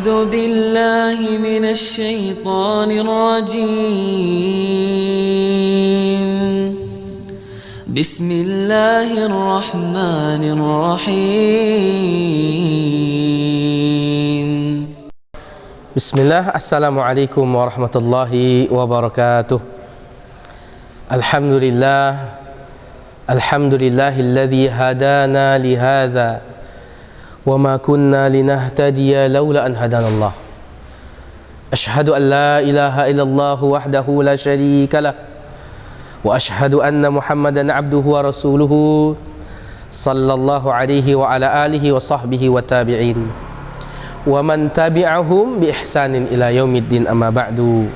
أعوذ بالله من الشيطان الرجيم بسم الله الرحمن الرحيم Bismillah, Assalamualaikum warahmatullahi wabarakatuh. Alhamdulillahilladzi hadana lihadza wa ma kunna linahtadiya laula an hadanallah. Ashhadu an la ilaha illallah wahdahu la syarika lah wa ashhadu anna Muhammadan abduhu wa rasuluhu sallallahu alaihi wa ala alihi wa sahbihi wa tabi'in wa man tabi'ahum bi ihsanin ila yaumiddin, amma ba'du.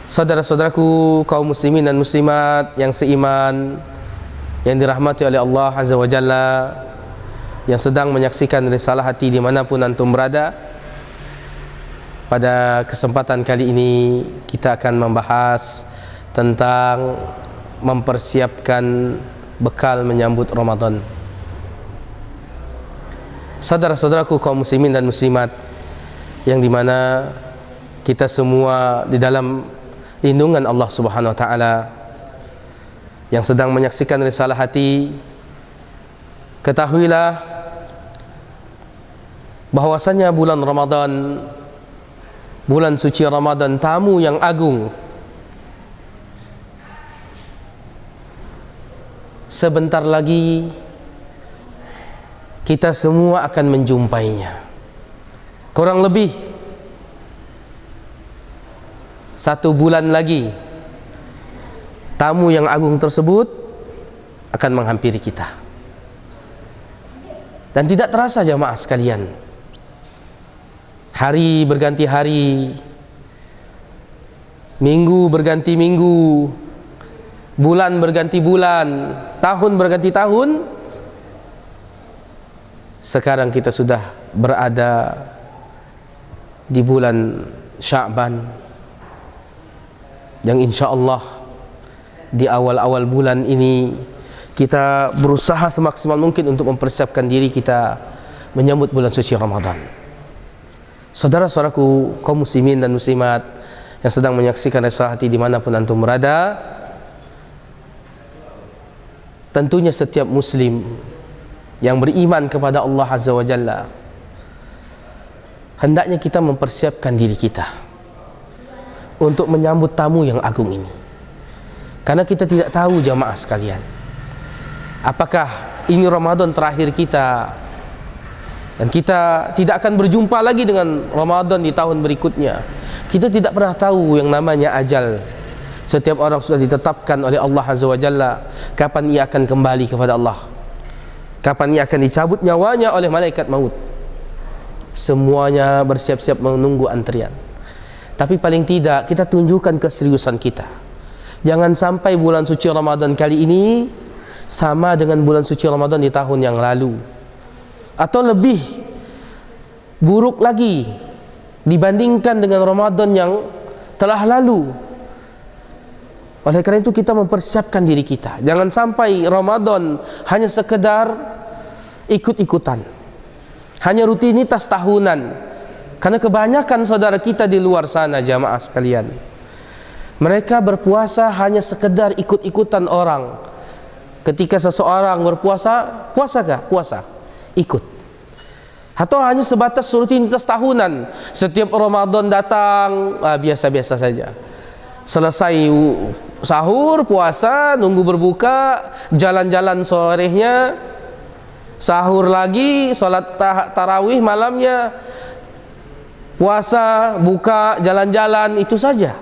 Saudara-saudaraku kaum muslimin dan muslimat yang seiman, yang dirahmati oleh Allah Azza wa Jalla, yang sedang menyaksikan Risalah Hati dimanapun antum berada, pada kesempatan kali ini kita akan membahas tentang mempersiapkan bekal menyambut Ramadan. Saudara-saudaraku kaum muslimin dan muslimat yang dimana kita semua di dalam lindungan Allah Subhanahu wa taala, yang sedang menyaksikan Risalah Hati, ketahuilah bahwasanya bulan Ramadan, bulan suci Ramadan, tamu yang agung, sebentar lagi kita semua akan menjumpainya. Kurang lebih 1 bulan lagi tamu yang agung tersebut akan menghampiri kita. Dan tidak terasa jamaah sekalian, hari berganti hari, minggu berganti minggu, bulan berganti bulan, tahun berganti tahun. Sekarang kita sudah berada di bulan Sya'ban, yang insya Allah di awal-awal bulan ini kita berusaha semaksimal mungkin untuk mempersiapkan diri kita menyambut bulan suci Ramadan. Saudara-saudaraku kaum muslimin dan muslimat yang sedang menyaksikan Risalah Hati dimanapun antum berada, tentunya setiap muslim yang beriman kepada Allah Azza wa Jalla, hendaknya kita mempersiapkan diri kita untuk menyambut tamu yang agung ini. Karena kita tidak tahu jamaah sekalian, apakah ini Ramadan terakhir kita, dan kita tidak akan berjumpa lagi dengan Ramadan di tahun berikutnya. Kita tidak pernah tahu yang namanya ajal. Setiap orang sudah ditetapkan oleh Allah Azza wa Jalla kapan ia akan kembali kepada Allah, kapan ia akan dicabut nyawanya oleh malaikat maut. Semuanya bersiap-siap menunggu antrian. Tapi paling tidak kita tunjukkan keseriusan kita. Jangan sampai bulan suci Ramadan kali ini sama dengan bulan suci Ramadan di tahun yang lalu, atau lebih buruk lagi dibandingkan dengan Ramadan yang telah lalu. Oleh karena itu kita mempersiapkan diri kita. Jangan sampai Ramadan hanya sekedar ikut-ikutan, hanya rutinitas tahunan. Karena kebanyakan saudara kita di luar sana jamaah sekalian, mereka berpuasa hanya sekedar ikut-ikutan orang. Ketika seseorang berpuasa, puasakah? Puasa, ikut. Atau hanya sebatas rutinitas tahunan. Setiap Ramadan datang, biasa-biasa saja. Selesai sahur, puasa, nunggu berbuka, jalan-jalan sorenya, sahur lagi, sholat tarawih malamnya, puasa, buka, jalan-jalan, itu saja.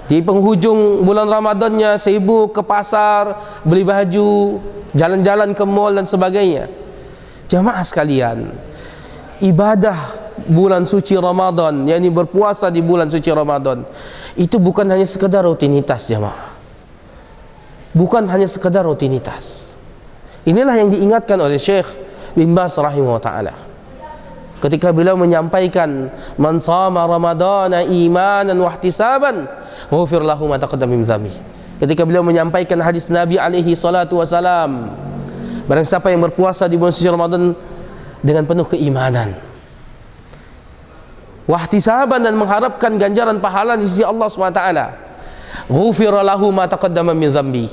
Di penghujung bulan Ramadannya sibuk ke pasar, beli baju, jalan-jalan ke mall dan sebagainya. Jamaah sekalian, ibadah bulan suci Ramadan, yakni berpuasa di bulan suci Ramadan, itu bukan hanya sekedar rutinitas jamaah. Bukan hanya sekedar rutinitas. Inilah yang diingatkan oleh Syekh bin Baz rahimahullah ta'ala ketika beliau menyampaikan, man shama ramadana imanan wa ihtisaban ghufir lahu ma taqaddama min dzambi. Ketika beliau menyampaikan hadis Nabi alaihi salatu wasalam, barang siapa yang berpuasa di bulan suci Ramadan dengan penuh keimanan, wahtisaban, dan mengharapkan ganjaran pahala di sisi Allah SWT, ghufira lahu ma taqaddama min dzambi,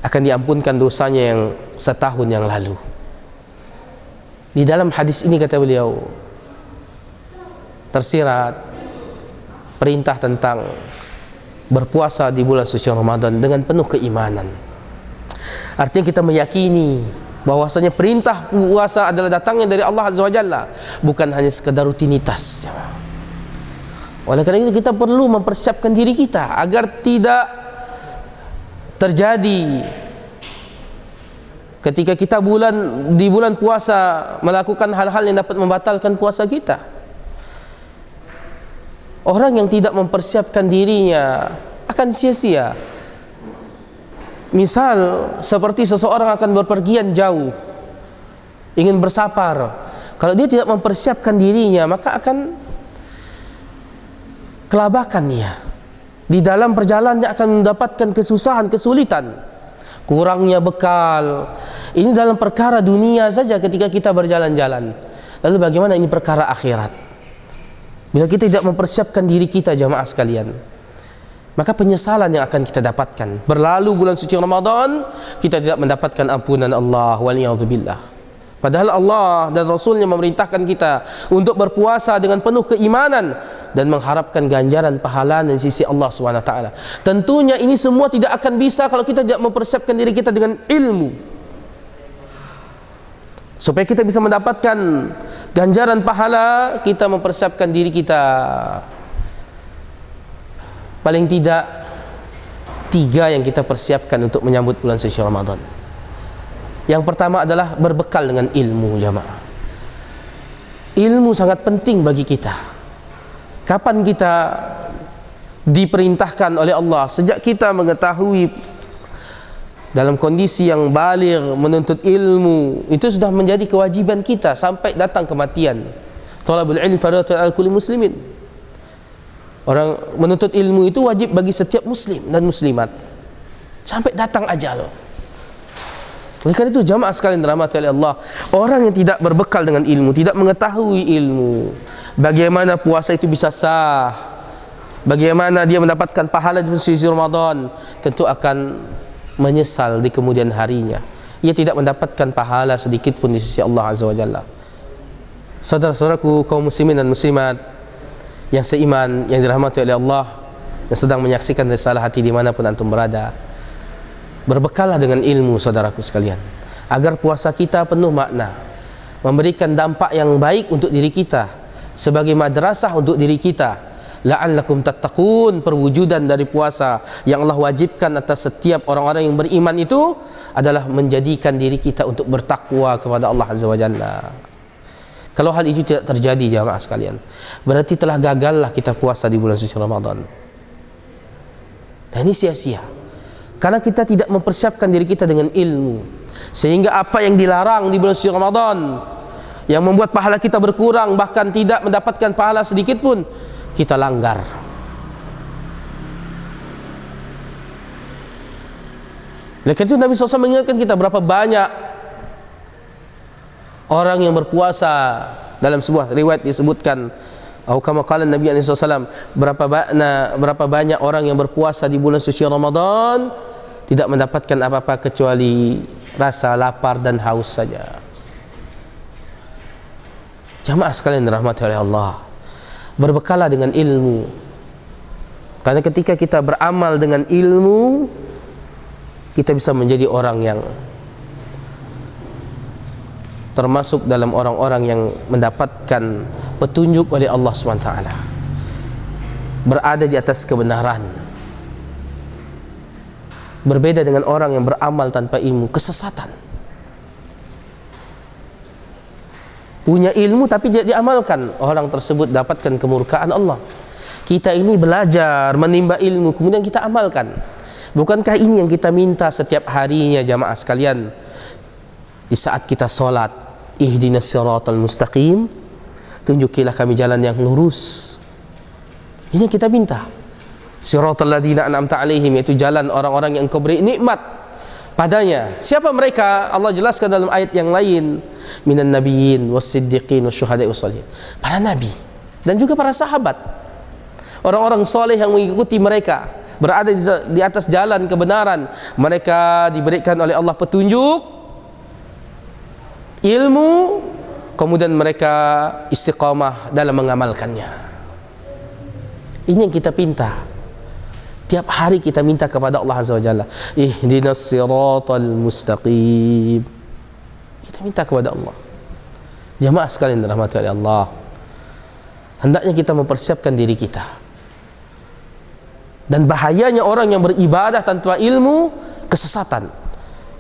akan diampunkan dosanya yang setahun yang lalu. Di dalam hadis ini kata beliau tersirat perintah tentang berpuasa di bulan suci Ramadan dengan penuh keimanan. Artinya kita meyakini bahwasanya perintah puasa adalah datangnya dari Allah Azza wa Jalla, bukan hanya sekadar rutinitas. Oleh karena itu kita perlu mempersiapkan diri kita agar tidak terjadi ketika kita di bulan puasa melakukan hal-hal yang dapat membatalkan puasa kita. Orang yang tidak mempersiapkan dirinya akan sia-sia. Misal seperti seseorang akan berpergian jauh, ingin bersafar. Kalau dia tidak mempersiapkan dirinya, maka akan kelabakan dia. Di dalam perjalanannya akan mendapatkan kesusahan, kesulitan, kurangnya bekal. Ini dalam perkara dunia saja ketika kita berjalan-jalan. Lalu bagaimana ini perkara akhirat? Bila kita tidak mempersiapkan diri kita, jamaah sekalian, maka penyesalan yang akan kita dapatkan. Berlalu bulan suci Ramadan, kita tidak mendapatkan ampunan Allah, waliyadzubillah. Padahal Allah dan Rasulnya memerintahkan kita untuk berpuasa dengan penuh keimanan dan mengharapkan ganjaran pahala dari sisi Allah SWT. Tentunya ini semua tidak akan bisa kalau kita tidak mempersiapkan diri kita dengan ilmu. Supaya kita bisa mendapatkan ganjaran pahala, kita mempersiapkan diri kita. Paling tidak 3 yang kita persiapkan untuk menyambut bulan suci Ramadan. Yang pertama adalah berbekal dengan ilmu, jamaah. Ilmu sangat penting bagi kita. Kapan kita diperintahkan oleh Allah? Sejak kita mengetahui dalam kondisi yang baligh menuntut ilmu, itu sudah menjadi kewajiban kita sampai datang kematian. Thalabul ilmi fardhatun 'ala kulli muslimin. Orang menuntut ilmu itu wajib bagi setiap muslim dan muslimat sampai datang ajal. Oleh karena itu jamaah sekalian dirahmati oleh Allah, orang yang tidak berbekal dengan ilmu, tidak mengetahui ilmu, bagaimana puasa itu bisa sah, bagaimana dia mendapatkan pahala di bulan Ramadan, tentu akan menyesal di kemudian harinya. Ia tidak mendapatkan pahala sedikit pun di sisi Allah Azza wa Jalla. Saudara-saudaraku kaum muslimin dan muslimat yang seiman, yang dirahmati oleh Allah, yang sedang menyaksikan risalah hati dimanapun antum berada, berbekallah dengan ilmu, saudaraku sekalian, agar puasa kita penuh makna, memberikan dampak yang baik untuk diri kita, sebagai madrasah untuk diri kita. La'allakum tattaqun, perwujudan dari puasa yang Allah wajibkan atas setiap orang-orang yang beriman itu adalah menjadikan diri kita untuk bertakwa kepada Allah Azza wa Jalla. Kalau hal itu tidak terjadi, jamaah sekalian, berarti telah gagallah kita puasa di bulan suci Ramadan. Dan ini sia-sia, karena kita tidak mempersiapkan diri kita dengan ilmu, sehingga apa yang dilarang di bulan suci Ramadan, yang membuat pahala kita berkurang, bahkan tidak mendapatkan pahala sedikit pun, kita langgar. Oleh karena itu Nabi SAW mengingatkan kita berapa banyak orang yang berpuasa. Dalam sebuah riwayat disebutkan, atau kama qala Nabi SAW, berapa banyak orang yang berpuasa di bulan suci Ramadan tidak mendapatkan apa-apa kecuali rasa lapar dan haus saja. Jamaah sekalian dirahmati oleh Allah, berbekalah dengan ilmu, karena ketika kita beramal dengan ilmu, kita bisa menjadi orang yang termasuk dalam orang-orang yang mendapatkan petunjuk oleh Allah SWT, berada di atas kebenaran. Berbeda dengan orang yang beramal tanpa ilmu, kesesatan. Punya ilmu tapi tidak diamalkan, orang tersebut dapatkan kemurkaan Allah. Kita ini belajar, menimba ilmu, kemudian kita amalkan. Bukankah ini yang kita minta setiap harinya, jamaah sekalian? Di saat kita sholat, ihdinas siratal mustaqim, tunjukilah kami jalan yang lurus. Ini yang kita minta. Siratal ladzina an'amta alaihim, yaitu jalan orang-orang yang Engkau beri nikmat padanya. Siapa mereka? Allah jelaskan dalam ayat yang lain, minan nabiyyin was-siddiqin wasyuhada'i was-shalihin. Para nabi, dan juga para sahabat, orang-orang soleh yang mengikuti mereka, berada di atas jalan kebenaran. Mereka diberikan oleh Allah petunjuk, ilmu, kemudian mereka istiqamah dalam mengamalkannya. Ini yang kita pinta. Tiap hari kita minta kepada Allah Azza wa Jalla, ihdinas siratal mustaqim. Kita minta kepada Allah. Jamaah sekalian dirahmati oleh Allah, hendaknya kita mempersiapkan diri kita. Dan bahayanya orang yang beribadah tanpa ilmu, kesesatan.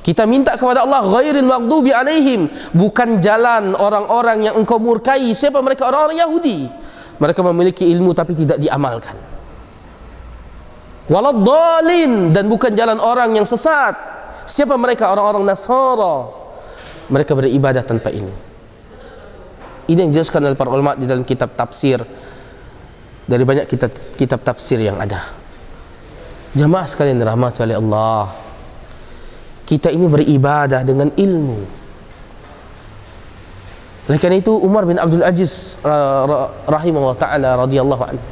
Kita minta kepada Allah, ghairil maghdubi alaihim, bukan jalan orang-orang yang engkau murkai. Siapa mereka? Orang-orang Yahudi. Mereka memiliki ilmu tapi tidak diamalkan. Waladdallin, dan bukan jalan orang yang sesat. Siapa mereka? Orang-orang Nasara. Mereka beribadah tanpa ilmu. Ini yang dijelaskan oleh para ulama di dalam kitab tafsir, dari banyak kitab tafsir yang ada. Jamaah sekalian dirahmati oleh Allah, kita ini beribadah dengan ilmu. Oleh karena itu Umar bin Abdul Aziz rahimahullah ta'ala radhiyallahu anhu,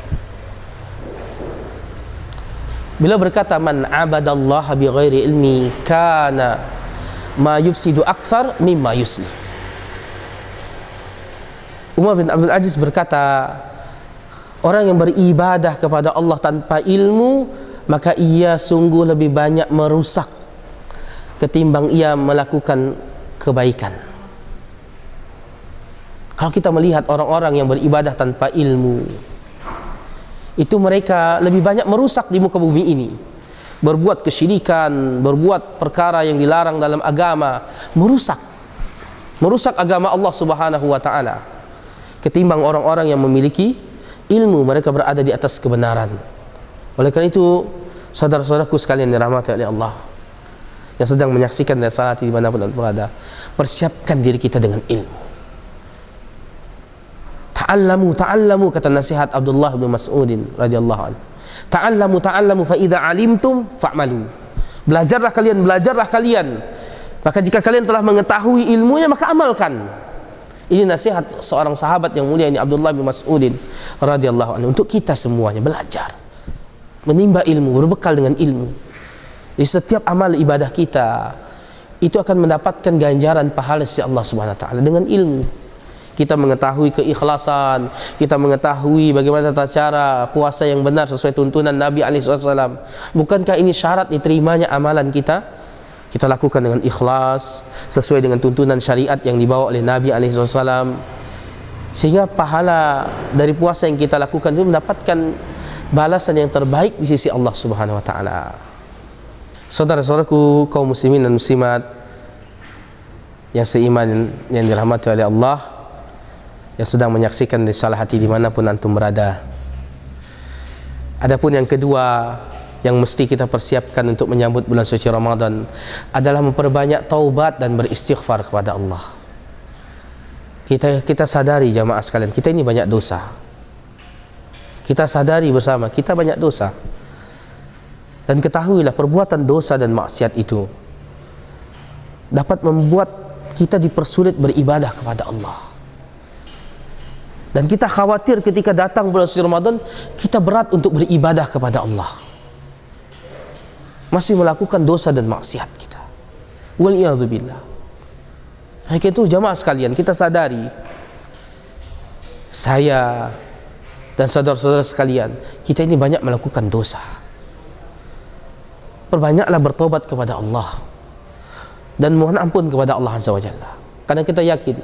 beliau berkata, man abadallaha bi ghairi ilmi kana ma yufsidu akthar mimma yuslih. Umar bin Abdul Aziz berkata, orang yang beribadah kepada Allah tanpa ilmu, maka ia sungguh lebih banyak merusak ketimbang ia melakukan kebaikan. Kalau kita melihat orang-orang yang beribadah tanpa ilmu, itu mereka lebih banyak merusak di muka bumi ini, berbuat kesyirikan, berbuat perkara yang dilarang dalam agama, merusak agama Allah Subhanahu wa ta'ala, ketimbang orang-orang yang memiliki ilmu, mereka berada di atas kebenaran. Oleh karena itu, saudara-saudaraku sekalian dirahmati oleh Allah, yang sedang menyaksikan dan saat dimanapun anda berada, persiapkan diri kita dengan ilmu. Ta'allamu, kata nasihat Abdullah bin Mas'udin radhiyallahu anhu. Ta'allamu fa idza alimtum fa'malu. Belajarlah kalian. Maka jika kalian telah mengetahui ilmunya, maka amalkan. Ini nasihat seorang sahabat yang mulia ini, Abdullah bin Mas'udin radhiyallahu anhu, untuk kita semuanya belajar, menimba ilmu, berbekal dengan ilmu. Di setiap amal ibadah kita itu akan mendapatkan ganjaran pahala dari Allah Subhanahu wa taala dengan ilmu. Kita mengetahui keikhlasan, kita mengetahui bagaimana tata cara puasa yang benar sesuai tuntunan Nabi SAW. Bukankah ini syarat diterimanya amalan kita? Kita lakukan dengan ikhlas, sesuai dengan tuntunan syariat yang dibawa oleh Nabi SAW, sehingga pahala dari puasa yang kita lakukan itu mendapatkan balasan yang terbaik di sisi Allah Subhanahu wa taala. Saudara-saudaraku kaum muslimin dan muslimat yang seiman, yang dirahmati oleh Allah, yang sedang menyaksikan risalah hati dimanapun antum berada. Adapun yang kedua yang mesti kita persiapkan untuk menyambut bulan suci Ramadan adalah memperbanyak taubat dan beristighfar kepada Allah. Kita sadari jamaah sekalian, kita ini banyak dosa. Kita sadari bersama, kita banyak dosa. Dan ketahuilah, perbuatan dosa dan maksiat itu dapat membuat kita dipersulit beribadah kepada Allah. Dan kita khawatir ketika datang bulan suci Ramadan, kita berat untuk beribadah kepada Allah, masih melakukan dosa dan maksiat kita. Waliyadzubillah. Oleh itu jamaah sekalian, kita sadari, saya dan saudara-saudara sekalian, kita ini banyak melakukan dosa. Perbanyaklah bertobat kepada Allah dan mohon ampun kepada Allah Azza wa Jalla. Karena kita yakin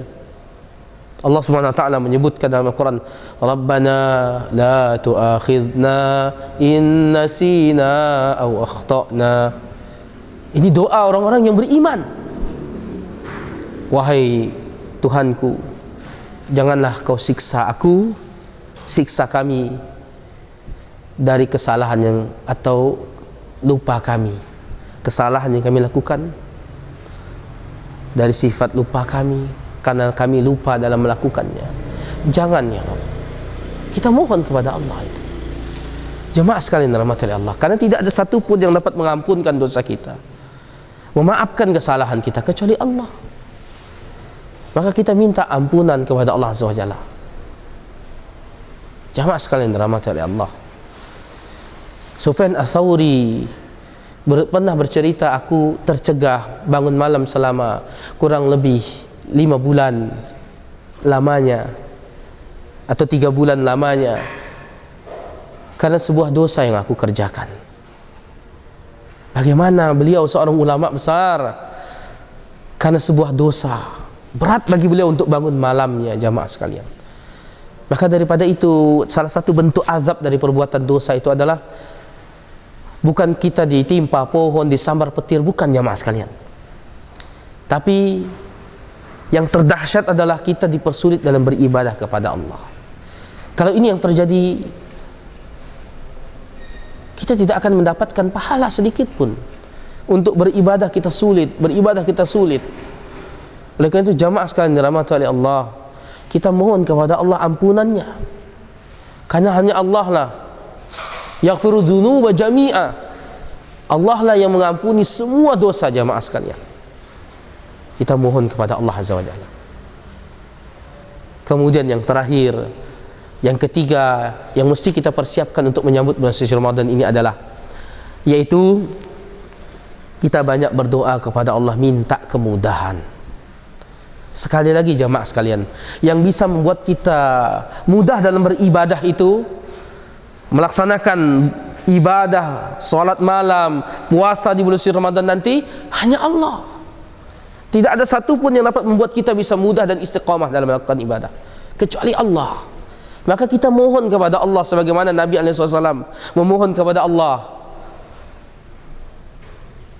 Allah Subhanahu wa taala menyebutkan dalam Al-Qur'an, Rabbana la tu'akhidna in nasina aw akhtana. Ini doa orang-orang yang beriman. Wahai Tuhanku, janganlah kau siksa aku, siksa kami dari kesalahan yang atau lupa kami, kesalahan yang kami lakukan, dari sifat lupa kami, karena kami lupa dalam melakukannya. Jangan ya Allah. Kita mohon kepada Allah itu. Jemaah sekalian dirahmati oleh Allah, karena tidak ada satu pun yang dapat mengampunkan dosa kita, memaafkan kesalahan kita kecuali Allah. Maka kita minta ampunan kepada Allah Azza wa Jalla. Jamaah sekalian dirahmati oleh Allah, Sufyan Ats-Tsauri pernah bercerita, aku tercegah bangun malam selama kurang lebih 5 bulan lamanya atau 3 bulan lamanya karena sebuah dosa yang aku kerjakan. Bagaimana beliau seorang ulama besar, karena sebuah dosa berat bagi beliau untuk bangun malamnya, jamaah sekalian. Maka daripada itu, salah satu bentuk azab dari perbuatan dosa itu adalah bukan kita ditimpa pohon, disambar petir, bukan, jamaah sekalian. Tapi yang terdahsyat adalah kita dipersulit dalam beribadah kepada Allah. Kalau ini yang terjadi, kita tidak akan mendapatkan pahala sedikit pun. Untuk beribadah kita sulit, beribadah kita sulit. Oleh karena itu, jamaah sekalian dirahmati oleh Allah, kita mohon kepada Allah ampunannya, karena hanya Allah lah yaghfiru dzunuba jami'a. Allah lah yang mengampuni semua dosa, jamaah sekalian. Kita mohon kepada Allah Azza wa Jalla. Kemudian yang terakhir, yang ketiga yang mesti kita persiapkan untuk menyambut bulan suci Ramadan ini adalah, yaitu kita banyak berdoa kepada Allah, minta kemudahan. Sekali lagi jamaah sekalian, yang bisa membuat kita mudah dalam beribadah itu, melaksanakan ibadah, salat malam, puasa di bulan suci Ramadan nanti, hanya Allah. Tidak ada satu pun yang dapat membuat kita bisa mudah dan istiqamah dalam melakukan ibadah kecuali Allah. Maka kita mohon kepada Allah sebagaimana Nabi SAW memohon kepada Allah,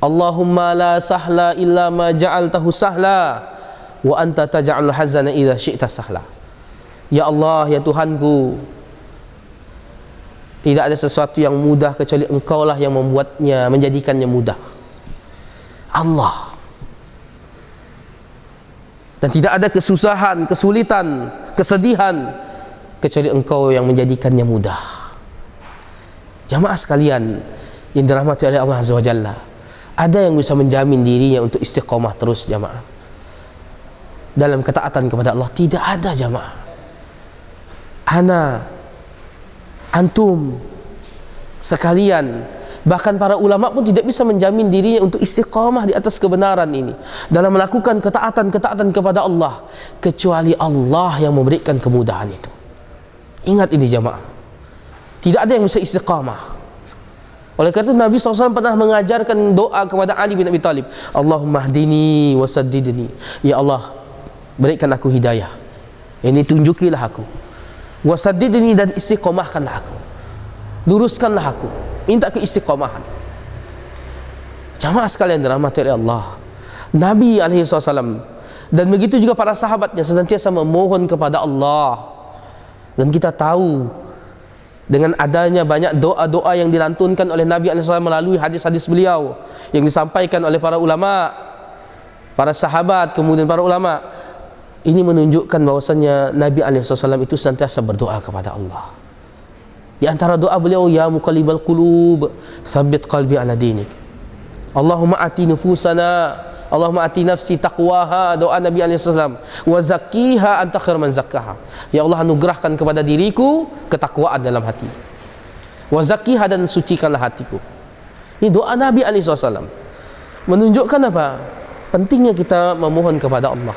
Allahumma la sahla illa ma ja'altahu sahla wa anta taj'alul hazana idza syi'ta sahla. Ya Allah, ya Tuhanku, tidak ada sesuatu yang mudah kecuali Engkau lah yang membuatnya, menjadikannya mudah. Allah. Dan tidak ada kesusahan, kesulitan, kesedihan kecuali Engkau yang menjadikannya mudah. Jamaah sekalian yang dirahmati oleh Allah Azza wa Jalla, ada yang bisa menjamin dirinya untuk istiqamah terus, jamaah, dalam ketaatan kepada Allah? Tidak ada, jamaah. Ana, antum sekalian, bahkan para ulama pun tidak bisa menjamin dirinya untuk istiqamah di atas kebenaran ini, dalam melakukan ketaatan kepada Allah, kecuali Allah yang memberikan kemudahan itu. Ingat ini, jamaah, tidak ada yang bisa istiqamah. Oleh karena itu Nabi SAW pernah mengajarkan doa kepada Ali bin Abi Thalib, Allahumma hdini wa saddidni. Ya Allah, berikan aku hidayah, ini tunjukilah aku, wasaddidni, dan istiqomahkanlah aku, luruskanlah aku, minta keistiqomahan. Jamaah sekalian dirahmati oleh Allah, Nabi SAW dan begitu juga para sahabatnya senantiasa memohon kepada Allah. Dan kita tahu dengan adanya banyak doa-doa yang dilantunkan oleh Nabi SAW melalui hadis-hadis beliau yang disampaikan oleh para ulama, para sahabat, kemudian para ulama, ini menunjukkan bahwasannya Nabi SAW itu senantiasa berdoa kepada Allah. Di antara doa beliau, ya muqallibal qulub tsabbit qalbi ala dinik. Allahumma ati nufusana, Allahumma ati nafsi taqwaha, doa Nabi SAW, wa zakkiha anta khair man zakkaha. Ya Allah, anugerahkan kepada diriku ketakwaan dalam hati, wa zakkiha, dan sucikanlah hatiku. Ini doa Nabi SAW, menunjukkan apa? Pentingnya kita memohon kepada Allah.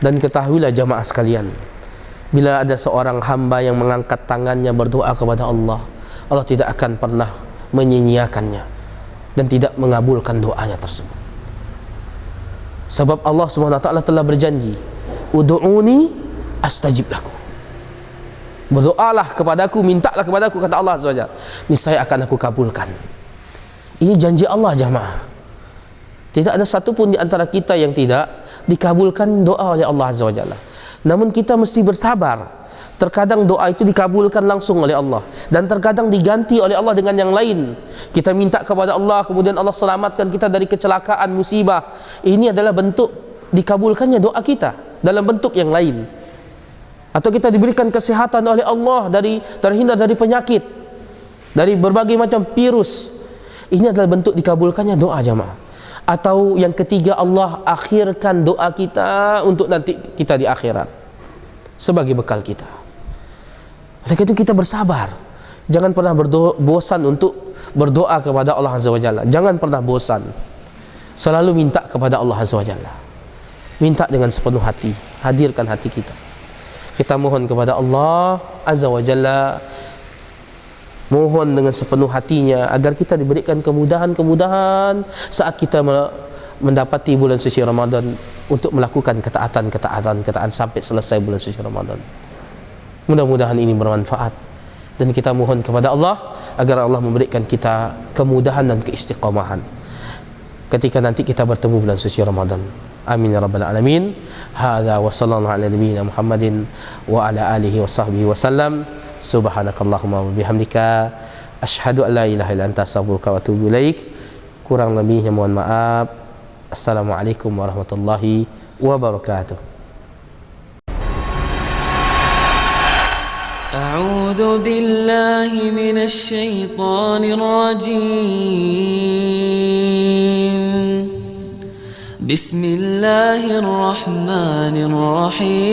Dan ketahuilah jamaah sekalian, bila ada seorang hamba yang mengangkat tangannya berdoa kepada Allah, Allah tidak akan pernah menyia-nyiakannya dan tidak mengabulkan doanya tersebut. Sebab Allah SWT telah berjanji, ud'uni astajib lakum. Berdoalah kepadaku, mintalah kepadaku, kata Allah SWT, niscaya akan aku kabulkan. Ini janji Allah, jamaah. Tidak ada satu pun di antara kita yang tidak dikabulkan doa oleh Allah Azza wa Jalla. Namun kita mesti bersabar. Terkadang doa itu dikabulkan langsung oleh Allah, dan terkadang diganti oleh Allah dengan yang lain. Kita minta kepada Allah, kemudian Allah selamatkan kita dari kecelakaan, musibah. Ini adalah bentuk dikabulkannya doa kita dalam bentuk yang lain. Atau kita diberikan kesehatan oleh Allah, terhindar dari penyakit, dari berbagai macam virus. Ini adalah bentuk dikabulkannya doa, jamaah. Atau yang ketiga, Allah akhirkan doa kita untuk nanti kita di akhirat. sebagai bekal kita. Oleh karena itu kita bersabar. Jangan pernah bosan untuk berdoa kepada Allah Azza wa Jalla. Jangan pernah bosan. Selalu minta kepada Allah Azza wa Jalla. Minta dengan sepenuh hati. Hadirkan hati kita. Kita mohon kepada Allah Azza wa Jalla, mohon dengan sepenuh hatinya agar kita diberikan kemudahan-kemudahan saat kita mendapati bulan suci Ramadan untuk melakukan ketaatan sampai selesai bulan suci Ramadan. Mudah-mudahan ini bermanfaat, dan kita mohon kepada Allah agar Allah memberikan kita kemudahan dan keistiqamahan ketika nanti kita bertemu bulan suci Ramadan. Amin ya rabbal alamin. Hadza wa sallallahu ala nabiyyina Muhammadin wa ala alihi wa sahbihi wa sallam. Subhanakallahumma wa bihamdika asyhadu an la ilaha illa anta astaghfiruka wa atubu ilaik. Kurang lebihnya mohon maaf. Assalamualaikum warahmatullahi wabarakatuh. أعوذ بالله من الشيطان الرجيم. بسم الله الرحمن الرحيم.